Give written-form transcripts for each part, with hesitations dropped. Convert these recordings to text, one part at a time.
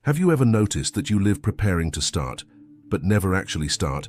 Have you ever noticed that you live preparing to start, but never actually start?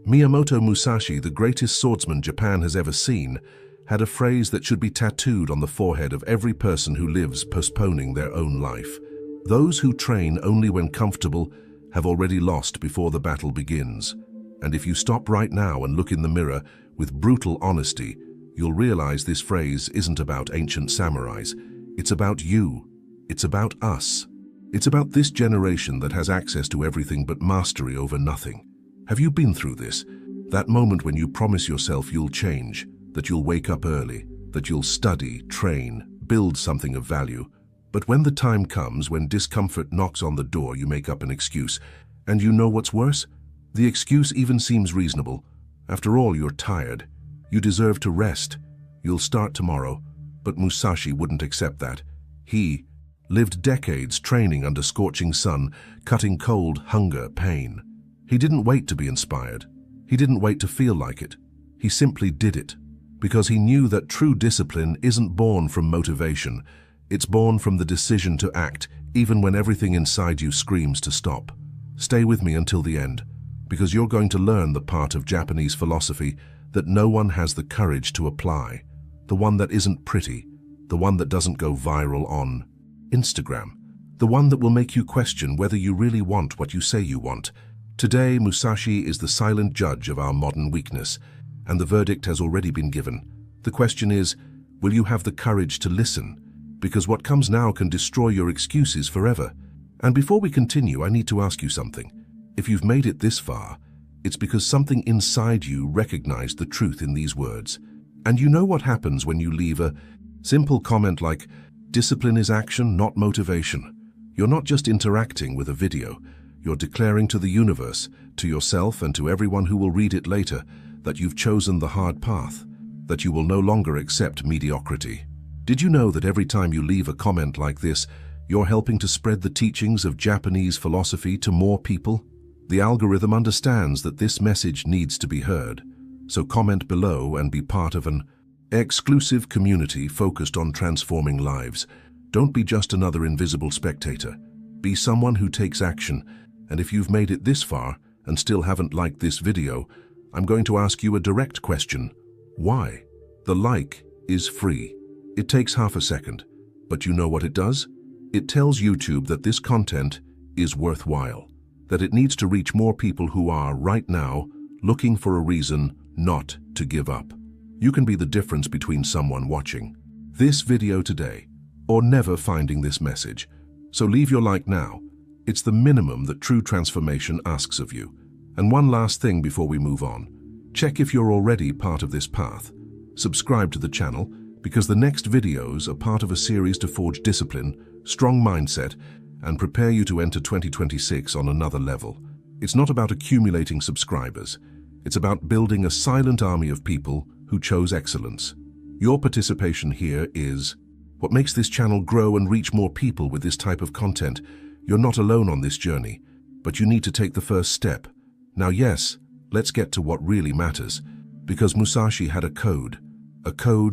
Miyamoto Musashi, the greatest swordsman Japan has ever seen, had a phrase that should be tattooed on the forehead of every person who lives postponing their own life. Those who train only when comfortable have already lost before the battle begins. And if you stop right now and look in the mirror with brutal honesty, you'll realize this phrase isn't about ancient samurais. It's about you. It's about us. It's about this generation that has access to everything but mastery over nothing. Have you been through this? That moment when you promise yourself you'll change, that you'll wake up early, that you'll study, train, build something of value. But when the time comes, when discomfort knocks on the door, you make up an excuse. And you know what's worse? The excuse even seems reasonable. After all, you're tired. You deserve to rest. You'll start tomorrow. But Musashi wouldn't accept that. He lived decades training under scorching sun, cutting cold, hunger, pain. He didn't wait to be inspired. He didn't wait to feel like it. He simply did it. Because he knew that true discipline isn't born from motivation. It's born from the decision to act, even when everything inside you screams to stop. Stay with me until the end, because you're going to learn the part of Japanese philosophy that no one has the courage to apply. The one that isn't pretty. The one that doesn't go viral on Instagram. The one that will make you question whether you really want what you say you want. Today, Musashi is the silent judge of our modern weakness, and the verdict has already been given. The question is, will you have the courage to listen? Because what comes now can destroy your excuses forever. And before we continue, I need to ask you something. If you've made it this far, it's because something inside you recognized the truth in these words. And you know what happens when you leave a simple comment like, "Discipline is action, not motivation." You're not just interacting with a video. You're declaring to the universe, to yourself and to everyone who will read it later, that you've chosen the hard path, that you will no longer accept mediocrity. Did you know that every time you leave a comment like this, you're helping to spread the teachings of Japanese philosophy to more people? The algorithm understands that this message needs to be heard. So comment below and be part of an exclusive community focused on transforming lives. Don't be just another invisible spectator. Be someone who takes action. And if you've made it this far and still haven't liked this video, I'm going to ask you a direct question. Why? The like is free. It takes half a second. But you know what it does? It tells YouTube that this content is worthwhile, that it needs to reach more people who are, right now, looking for a reason not to give up. You can be the difference between someone watching this video today or never finding this message. So leave your like now. It's the minimum that true transformation asks of you. And one last thing before we move on. Check if you're already part of this path. Subscribe to the channel, because the next videos are part of a series to forge discipline, strong mindset, and prepare you to enter 2026 on another level. It's not about accumulating subscribers. It's about building a silent army of people who chose excellence. Your participation here is what makes this channel grow and reach more people with this type of content. You're not alone on this journey, but you need to take the first step. Now yes, let's get to what really matters, because Musashi had a code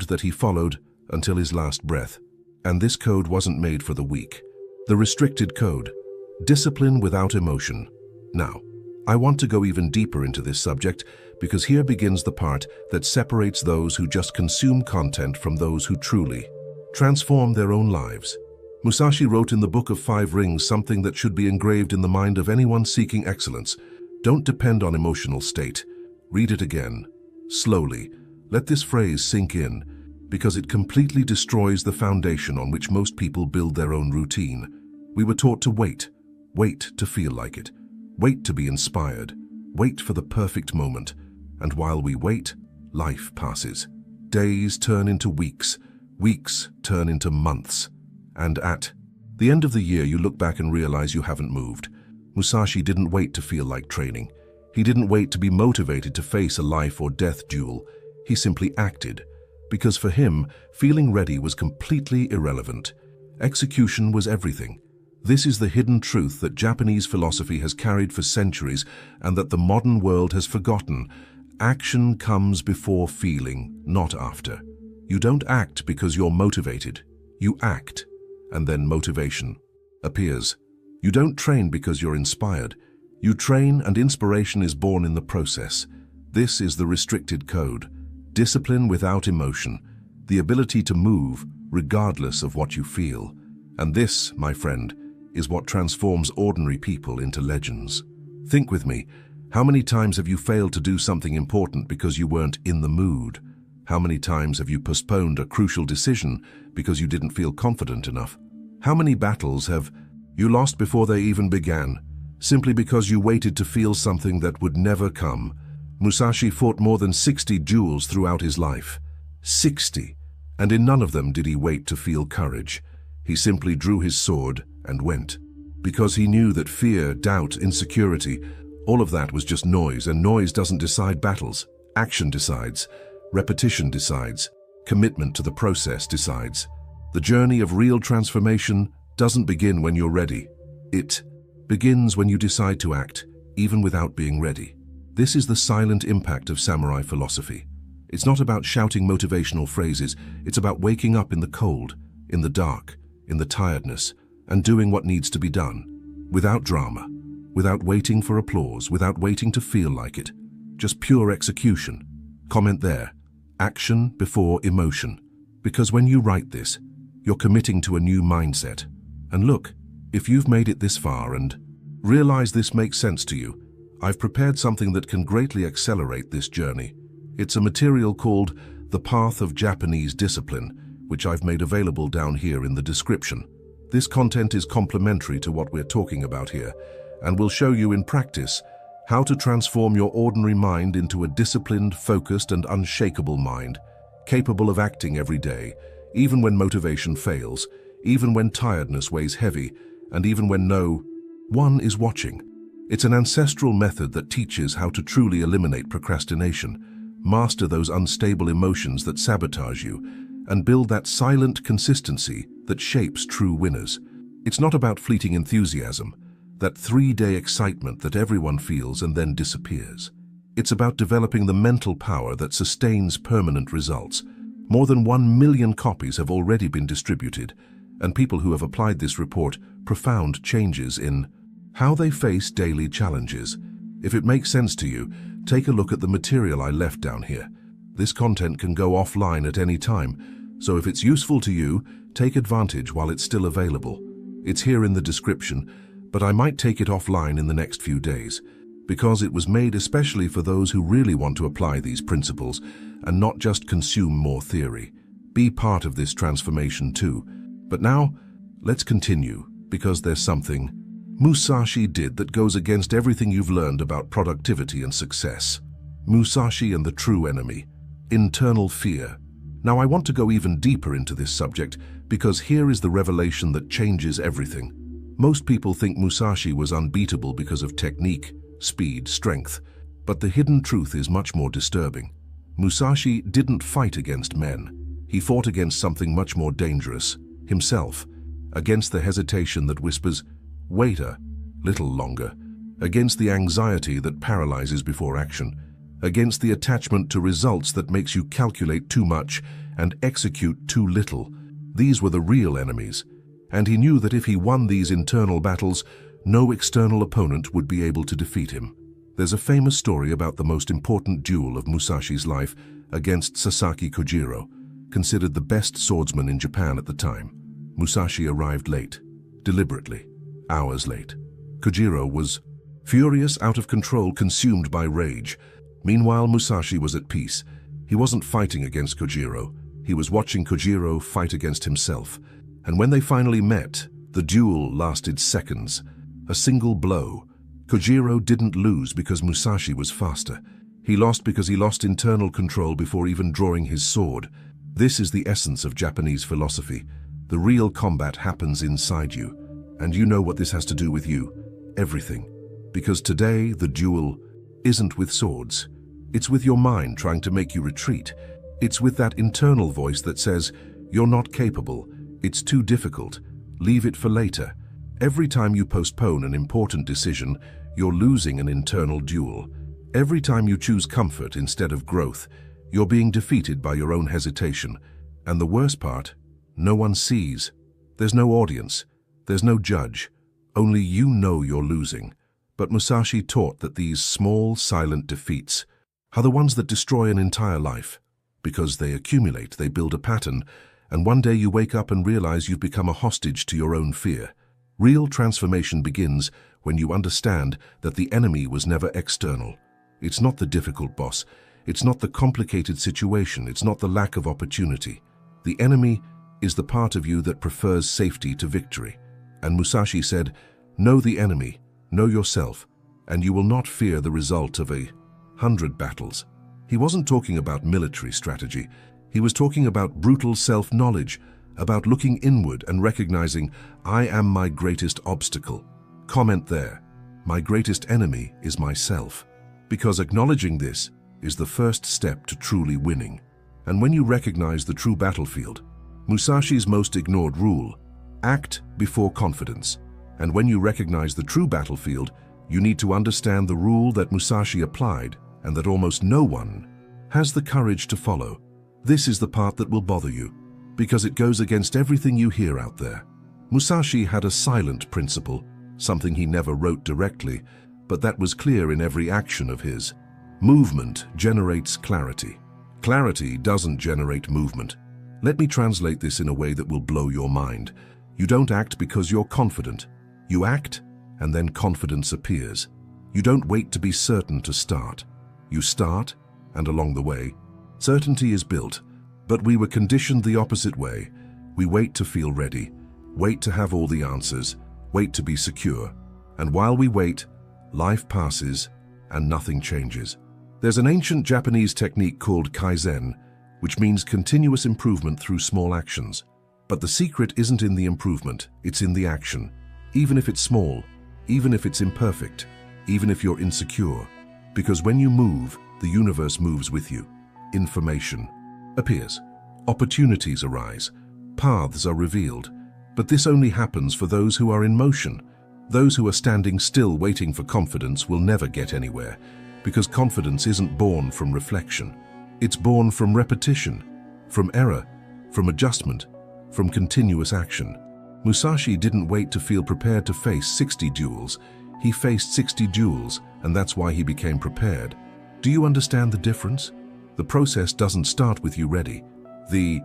that he followed until his last breath. And this code wasn't made for the weak. The restricted code, discipline without emotion. Now, I want to go even deeper into this subject, because here begins the part that separates those who just consume content from those who truly transform their own lives. Musashi wrote in the Book of Five Rings something that should be engraved in the mind of anyone seeking excellence. Don't depend on emotional state. Read it again, slowly. Let this phrase sink in, because it completely destroys the foundation on which most people build their own routine. We were taught to wait to feel like it, wait to be inspired, wait for the perfect moment. And while we wait, life passes. Days turn into weeks, weeks turn into months. And at the end of the year, you look back and realize you haven't moved. Musashi didn't wait to feel like training. He didn't wait to be motivated to face a life or death duel. He simply acted, because for him, feeling ready was completely irrelevant. Execution was everything. This is the hidden truth that Japanese philosophy has carried for centuries and that the modern world has forgotten. Action comes before feeling, not after. You don't act because you're motivated. You act, and then motivation appears. You don't train because you're inspired. You train, and inspiration is born in the process. This is the restricted code. Discipline without emotion. The ability to move regardless of what you feel. And this, my friend, is what transforms ordinary people into legends. Think with me. How many times have you failed to do something important because you weren't in the mood? How many times have you postponed a crucial decision because you didn't feel confident enough? How many battles have you lost before they even began, simply because you waited to feel something that would never come? Musashi fought more than 60 duels throughout his life. 60. And in none of them did he wait to feel courage. He simply drew his sword and went. Because he knew that fear, doubt, insecurity, all of that was just noise, and noise doesn't decide battles. Action decides. Repetition decides. Commitment to the process decides. The journey of real transformation doesn't begin when you're ready. It begins when you decide to act, even without being ready. This is the silent impact of samurai philosophy. It's not about shouting motivational phrases. It's about waking up in the cold, in the dark, in the tiredness, and doing what needs to be done. Without drama, without waiting for applause, without waiting to feel like it. Just pure execution. Comment there. Action before emotion. Because when you write this, you're committing to a new mindset. And look, if you've made it this far and realize this makes sense to you, I've prepared something that can greatly accelerate this journey. It's a material called The Path of Japanese Discipline, which I've made available down here in the description. This content is complementary to what we're talking about here, and will show you in practice how to transform your ordinary mind into a disciplined, focused, and unshakable mind, capable of acting every day, even when motivation fails, even when tiredness weighs heavy, and even when no one is watching. It's an ancestral method that teaches how to truly eliminate procrastination, master those unstable emotions that sabotage you, and build that silent consistency that shapes true winners. It's not about fleeting enthusiasm, that 3-day excitement that everyone feels and then disappears. It's about developing the mental power that sustains permanent results. More than 1 million copies have already been distributed, and people who have applied this report profound changes in how they face daily challenges. If it makes sense to you, take a look at the material I left down here. This content can go offline at any time, so if it's useful to you, take advantage while it's still available. It's here in the description, but I might take it offline in the next few days, because it was made especially for those who really want to apply these principles and not just consume more theory. Be part of this transformation too. But now, let's continue, because there's something Musashi did that goes against everything you've learned about productivity and success. Musashi and the true enemy, internal fear. Now I want to go even deeper into this subject, because here is the revelation that changes everything. Most people think Musashi was unbeatable because of technique, speed, strength, but the hidden truth is much more disturbing. Musashi didn't fight against men. He fought against something much more dangerous, himself, against the hesitation that whispers, "Wait a little longer," against the anxiety that paralyzes before action, against the attachment to results that makes you calculate too much and execute too little. These were the real enemies, and he knew that if he won these internal battles, no external opponent would be able to defeat him. There's a famous story about the most important duel of Musashi's life against Sasaki Kojiro, considered the best swordsman in Japan at the time. Musashi arrived late, deliberately, hours late. Kojiro was furious, out of control, consumed by rage. Meanwhile, Musashi was at peace. He wasn't fighting against Kojiro. He was watching Kojiro fight against himself. And when they finally met, the duel lasted seconds. A single blow. Kojiro didn't lose because Musashi was faster. He lost because he lost internal control before even drawing his sword. This is the essence of Japanese philosophy. The real combat happens inside you. And you know what this has to do with you. Everything. Because today, the duel isn't with swords. It's with your mind trying to make you retreat. It's with that internal voice that says, "You're not capable. It's too difficult. Leave it for later." Every time you postpone an important decision, you're losing an internal duel. Every time you choose comfort instead of growth, you're being defeated by your own hesitation. And the worst part, no one sees. There's no audience. There's no judge. Only you know you're losing. But Musashi taught that these small, silent defeats are the ones that destroy an entire life. Because they accumulate, they build a pattern, and one day you wake up and realize you've become a hostage to your own fear. Real transformation begins when you understand that the enemy was never external. It's not the difficult boss. It's not the complicated situation. It's not the lack of opportunity. The enemy is the part of you that prefers safety to victory. And Musashi said, know the enemy, know yourself, and you will not fear the result of 100 battles. He wasn't talking about military strategy. He was talking about brutal self-knowledge, about looking inward and recognizing, I am my greatest obstacle. Comment there, my greatest enemy is myself. Because acknowledging this is the first step to truly winning. And when you recognize the true battlefield, Musashi's most ignored rule, act before confidence. And when you recognize the true battlefield, you need to understand the rule that Musashi applied and that almost no one has the courage to follow. This is the part that will bother you, because it goes against everything you hear out there. Musashi had a silent principle, something he never wrote directly, but that was clear in every action of his. Movement generates clarity. Clarity doesn't generate movement. Let me translate this in a way that will blow your mind. You don't act because you're confident. You act, and then confidence appears. You don't wait to be certain to start. You start, and along the way, certainty is built. But we were conditioned the opposite way. We wait to feel ready, wait to have all the answers, wait to be secure. And while we wait, life passes, and nothing changes. There's an ancient Japanese technique called kaizen, which means continuous improvement through small actions. But the secret isn't in the improvement, it's in the action. Even if it's small, even if it's imperfect, even if you're insecure. Because when you move, the universe moves with you. Information appears. Opportunities arise. Paths are revealed. But this only happens for those who are in motion. Those who are standing still waiting for confidence will never get anywhere, because confidence isn't born from reflection. It's born from repetition, from error, from adjustment, from continuous action. Musashi didn't wait to feel prepared to face 60 duels. He faced 60 duels, and that's why he became prepared. Do you understand the difference? The process doesn't start with you ready. The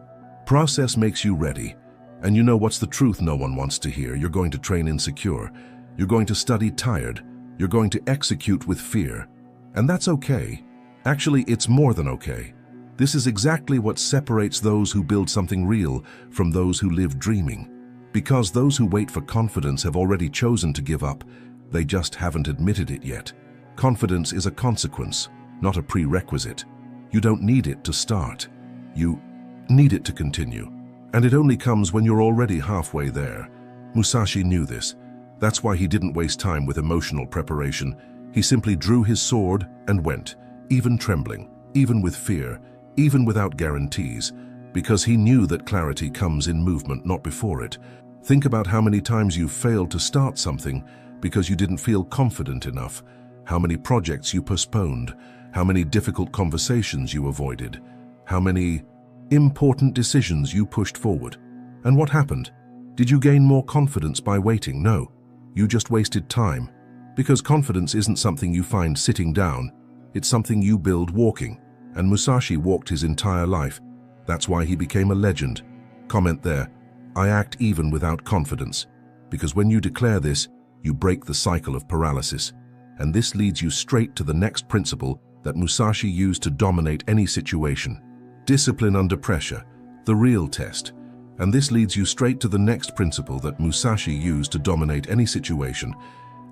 process makes you ready. And you know what's the truth no one wants to hear? You're going to train insecure. You're going to study tired. You're going to execute with fear. And that's okay. Actually, it's more than okay. This is exactly what separates those who build something real from those who live dreaming. Because those who wait for confidence have already chosen to give up. They just haven't admitted it yet. Confidence is a consequence, not a prerequisite. You don't need it to start. You need it to continue. And it only comes when you're already halfway there. Musashi knew this. That's why he didn't waste time with emotional preparation. He simply drew his sword and went, even trembling, even with fear, even without guarantees, because he knew that clarity comes in movement, not before it. Think about how many times you've failed to start something because you didn't feel confident enough, how many projects you postponed, how many difficult conversations you avoided, how many important decisions you pushed forward. And what happened? Did you gain more confidence by waiting? No, you just wasted time. Because confidence isn't something you find sitting down, it's something you build walking. And Musashi walked his entire life. That's why he became a legend. Comment there, I act even without confidence. Because when you declare this, you break the cycle of paralysis. And this leads you straight to the next principle that Musashi used to dominate any situation. Discipline under pressure, the real test. And this leads you straight to the next principle that Musashi used to dominate any situation,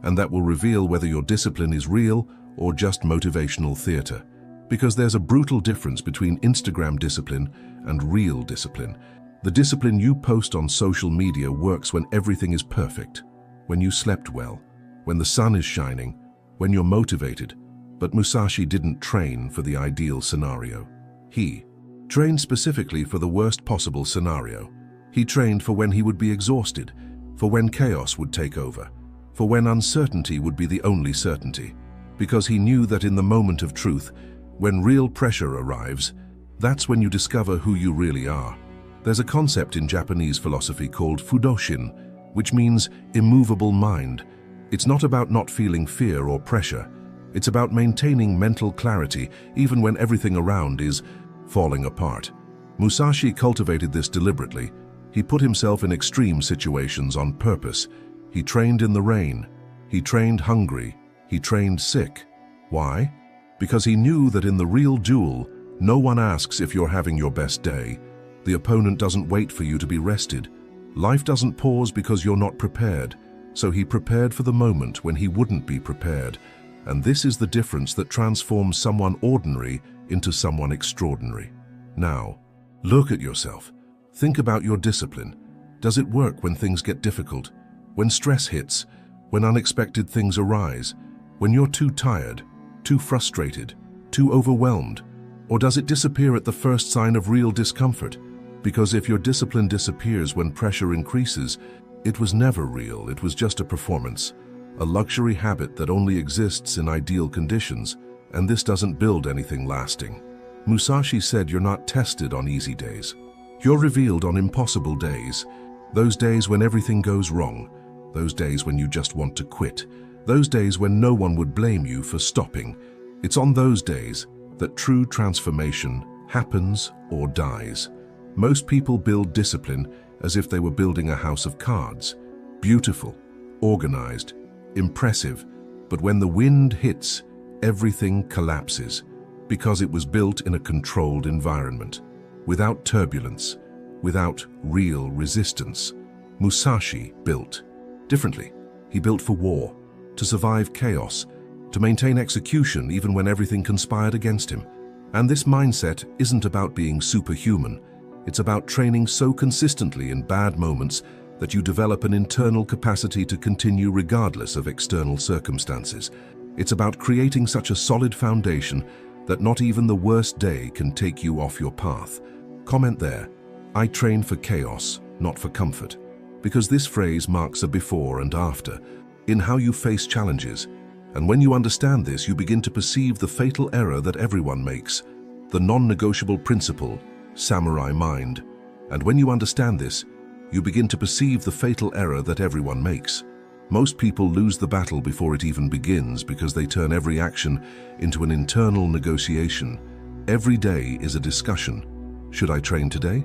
and that will reveal whether your discipline is real or just motivational theater. Because there's a brutal difference between Instagram discipline and real discipline. The discipline you post on social media works when everything is perfect, when you slept well, when the sun is shining, when you're motivated. But Musashi didn't train for the ideal scenario. He trained specifically for the worst possible scenario. He trained for when he would be exhausted, for when chaos would take over, for when uncertainty would be the only certainty. Because he knew that in the moment of truth, when real pressure arrives, that's when you discover who you really are. There's a concept in Japanese philosophy called fudoshin. which means immovable mind. It's not about not feeling fear or pressure. It's about maintaining mental clarity even when everything around is falling apart. Musashi cultivated this deliberately. He put himself in extreme situations on purpose. He trained in the rain. He trained hungry. He trained sick. Why? Because he knew that in the real duel, no one asks if you're having your best day. The opponent doesn't wait for you to be rested. Life doesn't pause because you're not prepared. So he prepared for the moment when he wouldn't be prepared. And this is the difference that transforms someone ordinary into someone extraordinary. Now, look at yourself. Think about your discipline. Does it work when things get difficult? When stress hits? When unexpected things arise? When you're too tired, too frustrated, too overwhelmed? Or does it disappear at the first sign of real discomfort? Because if your discipline disappears when pressure increases, it was never real, it was just a performance, a luxury habit that only exists in ideal conditions, and this doesn't build anything lasting. Musashi said you're not tested on easy days. You're revealed on impossible days, those days when everything goes wrong, those days when you just want to quit, those days when no one would blame you for stopping. It's on those days that true transformation happens or dies. Most people build discipline as if they were building a house of cards. Beautiful, organized, impressive, but when the wind hits, everything collapses because it was built in a controlled environment, without turbulence, without real resistance. Musashi built differently. He built for war, to survive chaos, to maintain execution even when everything conspired against him. And this mindset isn't about being superhuman. It's about training so consistently in bad moments that you develop an internal capacity to continue regardless of external circumstances. It's about creating such a solid foundation that not even the worst day can take you off your path. Comment there, I train for chaos, not for comfort. Because this phrase marks a before and after in how you face challenges. And when you understand this, you begin to perceive the fatal error that everyone makes, the non-negotiable principle, samurai mind. And when you understand this, you begin to perceive the fatal error that everyone makes. Most people lose the battle before it even begins because they turn every action into an internal negotiation. Every day is a discussion. Should I train today?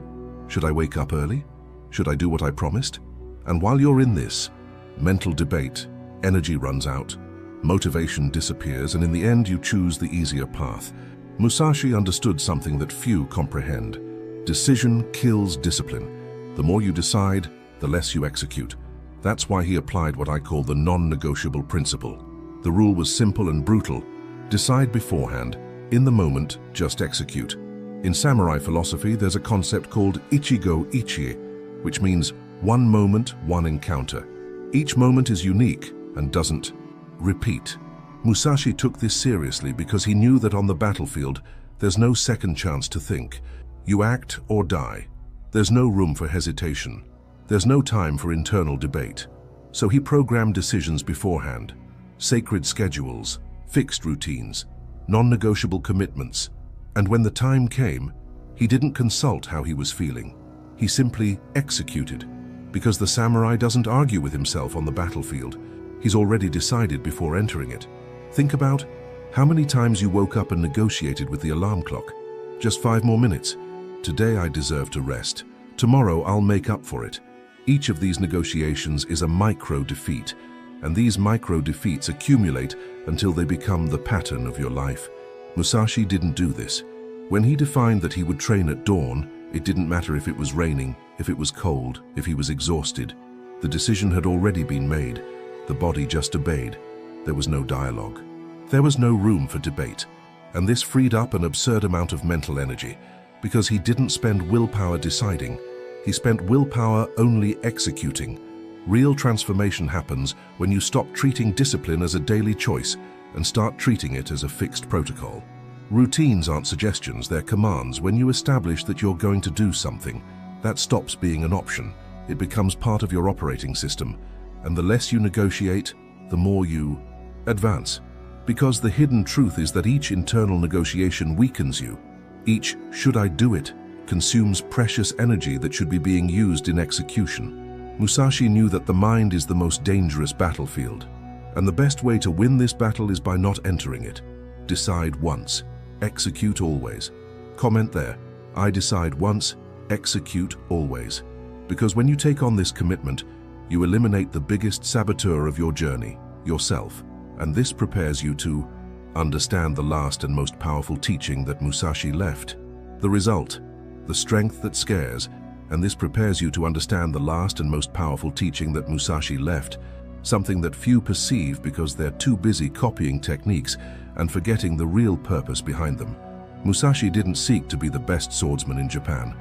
Should I wake up early? Should I do what I promised? And while you're in this mental debate, energy runs out, motivation disappears, and in the end you choose the easier path. Musashi understood something that few comprehend. Decision kills discipline. The more you decide, the less you execute. That's why he applied what I call the non-negotiable principle. The rule was simple and brutal. Decide beforehand. In the moment, just execute. In samurai philosophy, there's a concept called ichigo ichi, which means one moment, one encounter. Each moment is unique and doesn't repeat. Musashi took this seriously because he knew that on the battlefield, there's no second chance to think. You act or die. There's no room for hesitation. There's no time for internal debate. So he programmed decisions beforehand. Sacred schedules, fixed routines, non-negotiable commitments. And when the time came, he didn't consult how he was feeling. He simply executed. Because the samurai doesn't argue with himself on the battlefield. He's already decided before entering it. Think about how many times you woke up and negotiated with the alarm clock. Just 5 more minutes. Today I deserve to rest. Tomorrow I'll make up for it. Each of these negotiations is a micro-defeat, and these micro-defeats accumulate until they become the pattern of your life. Musashi didn't do this. When he defined that he would train at dawn, it didn't matter if it was raining, if it was cold, if he was exhausted. The decision had already been made. The body just obeyed. There was no dialogue. There was no room for debate. And this freed up an absurd amount of mental energy, because he didn't spend willpower deciding. He spent willpower only executing. Real transformation happens when you stop treating discipline as a daily choice and start treating it as a fixed protocol. Routines aren't suggestions, they're commands. When you establish that you're going to do something, that stops being an option. It becomes part of your operating system. And the less you negotiate, the more you advance. Because the hidden truth is that each internal negotiation weakens you. Each "should I do it" consumes precious energy that should be being used in execution. Musashi knew that the mind is the most dangerous battlefield, and the best way to win this battle is by not entering it. Decide once, execute always. Comment there, I decide once, execute always. Because when you take on this commitment, you eliminate the biggest saboteur of your journey, yourself, and this prepares you to understand the last and most powerful teaching that Musashi left. The result, the strength that scares, and this prepares you to understand the last and most powerful teaching that Musashi left, something that few perceive because they're too busy copying techniques and forgetting the real purpose behind them. Musashi didn't seek to be the best swordsman in Japan.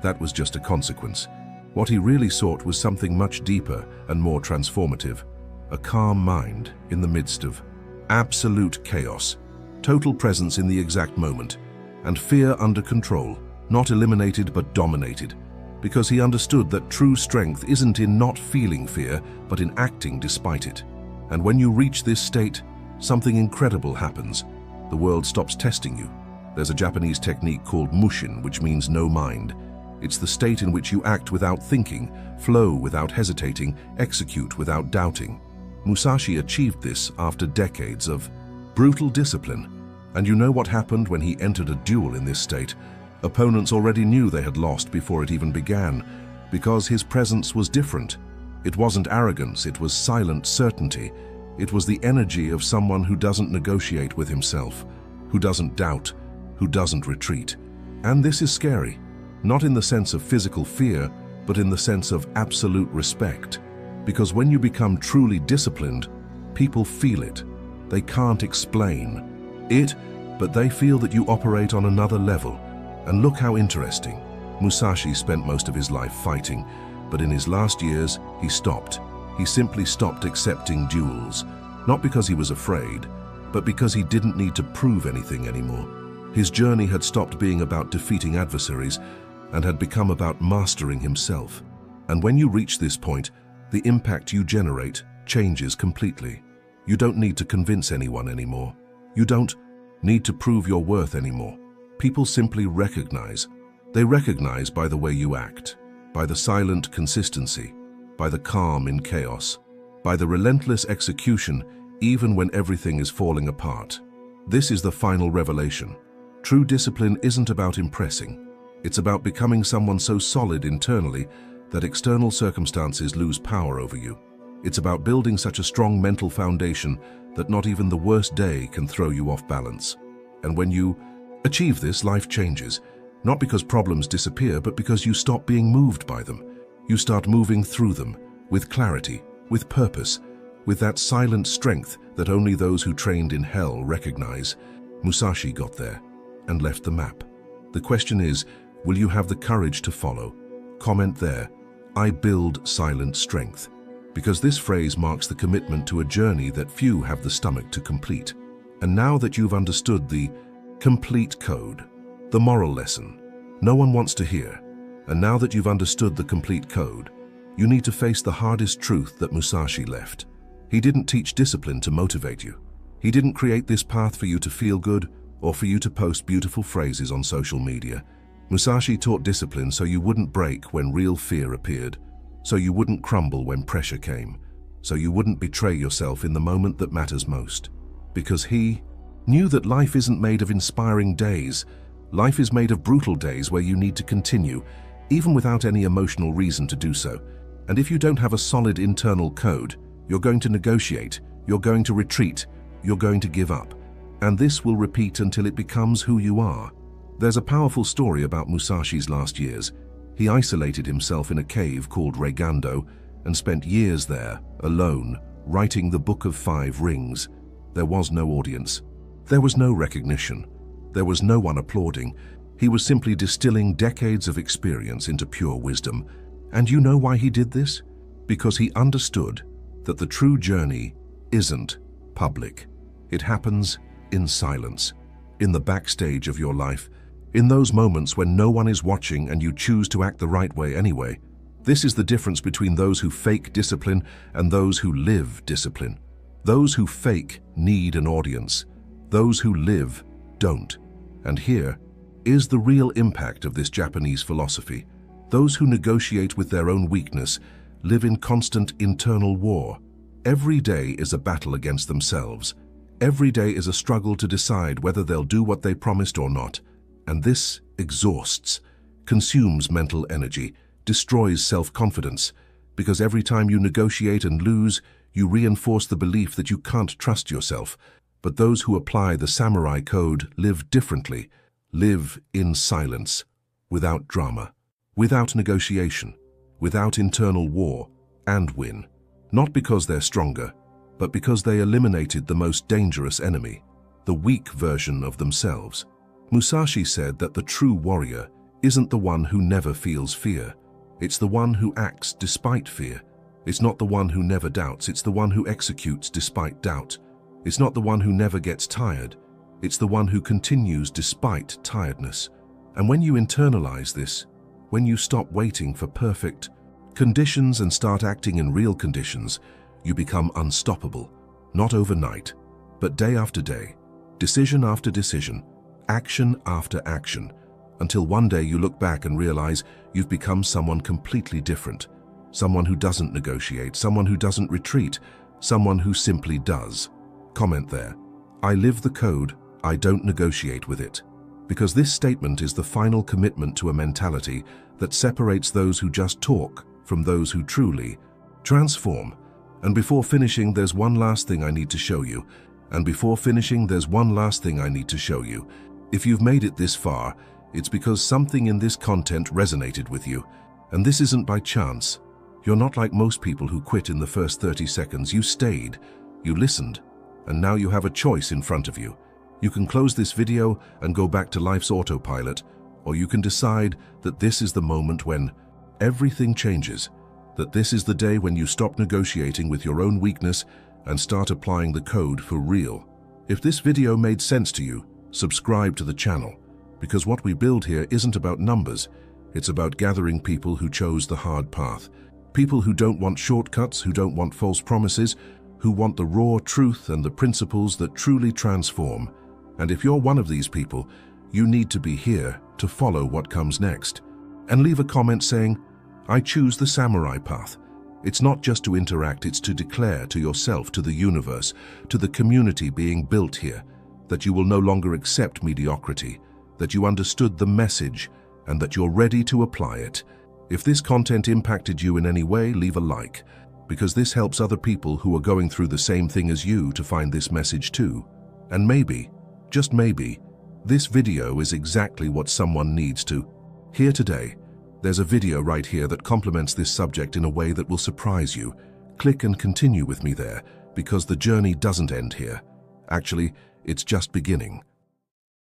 That was just a consequence. What he really sought was something much deeper and more transformative. A calm mind in the midst of absolute chaos, total presence in the exact moment, and fear under control, not eliminated but dominated, because he understood that true strength isn't in not feeling fear, but in acting despite it. And when you reach this state, something incredible happens. The world stops testing you. There's a Japanese technique called mushin, which means no mind. It's the state in which you act without thinking, flow without hesitating, execute without doubting. Musashi achieved this after decades of brutal discipline. And you know what happened when he entered a duel in this state? Opponents already knew they had lost before it even began, because his presence was different. It wasn't arrogance, it was silent certainty. It was the energy of someone who doesn't negotiate with himself, who doesn't doubt, who doesn't retreat. And this is scary, not in the sense of physical fear, but in the sense of absolute respect. Because when you become truly disciplined, people feel it. They can't explain it, but they feel that you operate on another level. And look how interesting. Musashi spent most of his life fighting, but in his last years, he stopped. He simply stopped accepting duels, not because he was afraid, but because he didn't need to prove anything anymore. His journey had stopped being about defeating adversaries and had become about mastering himself. And when you reach this point, the impact you generate changes completely. You don't need to convince anyone anymore. You don't need to prove your worth anymore. People simply recognize. They recognize by the way you act, by the silent consistency, by the calm in chaos, by the relentless execution even when everything is falling apart. This is the final revelation. True discipline isn't about impressing. It's about becoming someone so solid internally that external circumstances lose power over you. It's about building such a strong mental foundation that not even the worst day can throw you off balance. And when you achieve this, life changes, not because problems disappear, but because you stop being moved by them. You start moving through them with clarity, with purpose, with that silent strength that only those who trained in hell recognize. Musashi got there and left the map. The question is, will you have the courage to follow? Comment there, I build silent strength, because this phrase marks the commitment to a journey that few have the stomach to complete. And now that you've understood the complete code, the moral lesson no one wants to hear, and now that you've understood the complete code, you need to face the hardest truth that Musashi left. He didn't teach discipline to motivate you. He didn't create this path for you to feel good or for you to post beautiful phrases on social media. Musashi taught discipline so you wouldn't break when real fear appeared, so you wouldn't crumble when pressure came, so you wouldn't betray yourself in the moment that matters most. Because he knew that life isn't made of inspiring days. Life is made of brutal days where you need to continue, even without any emotional reason to do so. And if you don't have a solid internal code, you're going to negotiate, you're going to retreat, you're going to give up. And this will repeat until it becomes who you are. There's a powerful story about Musashi's last years. He isolated himself in a cave called Reigando and spent years there, alone, writing the Book of 5 Rings. There was no audience. There was no recognition. There was no one applauding. He was simply distilling decades of experience into pure wisdom. And you know why he did this? Because he understood that the true journey isn't public. It happens in silence, in the backstage of your life, in those moments when no one is watching and you choose to act the right way anyway. This is the difference between those who fake discipline and those who live discipline. Those who fake need an audience. Those who live don't. And here is the real impact of this Japanese philosophy. Those who negotiate with their own weakness live in constant internal war. Every day is a battle against themselves. Every day is a struggle to decide whether they'll do what they promised or not. And this exhausts, consumes mental energy, destroys self-confidence, because every time you negotiate and lose, you reinforce the belief that you can't trust yourself. But those who apply the samurai code live differently, live in silence, without drama, without negotiation, without internal war, and win. Not because they're stronger, but because they eliminated the most dangerous enemy, the weak version of themselves. Musashi said that the true warrior isn't the one who never feels fear. It's the one who acts despite fear. It's not the one who never doubts, it's the one who executes despite doubt. It's not the one who never gets tired. It's the one who continues despite tiredness. And when you internalize this, when you stop waiting for perfect conditions and start acting in real conditions, you become unstoppable, not overnight, but day after day, decision after decision, action after action, until one day you look back and realize you've become someone completely different, someone who doesn't negotiate, someone who doesn't retreat, someone who simply does. Comment there. I live the code, I don't negotiate with it. Because this statement is the final commitment to a mentality that separates those who just talk from those who truly transform. And before finishing, there's one last thing I need to show you. If you've made it this far, it's because something in this content resonated with you. And this isn't by chance. You're not like most people who quit in the first 30 seconds. You stayed, you listened, and now you have a choice in front of you. You can close this video and go back to life's autopilot, or you can decide that this is the moment when everything changes, that this is the day when you stop negotiating with your own weakness and start applying the code for real. If this video made sense to you, subscribe to the channel, because what we build here isn't about numbers, it's about gathering people who chose the hard path, people who don't want shortcuts, who don't want false promises, who want the raw truth and the principles that truly transform. And if you're one of these people, you need to be here to follow what comes next. And leave a comment saying, I choose the samurai path. It's not just to interact, it's to declare to yourself, to the universe, to the community being built here, that you will no longer accept mediocrity, that you understood the message, and that you're ready to apply it. If this content impacted you in any way, leave a like, because this helps other people who are going through the same thing as you to find this message too. And maybe, just maybe, this video is exactly what someone needs to hear today. There's a video right here that complements this subject in a way that will surprise you. Click and continue with me there, because the journey doesn't end here. Actually, it's just beginning.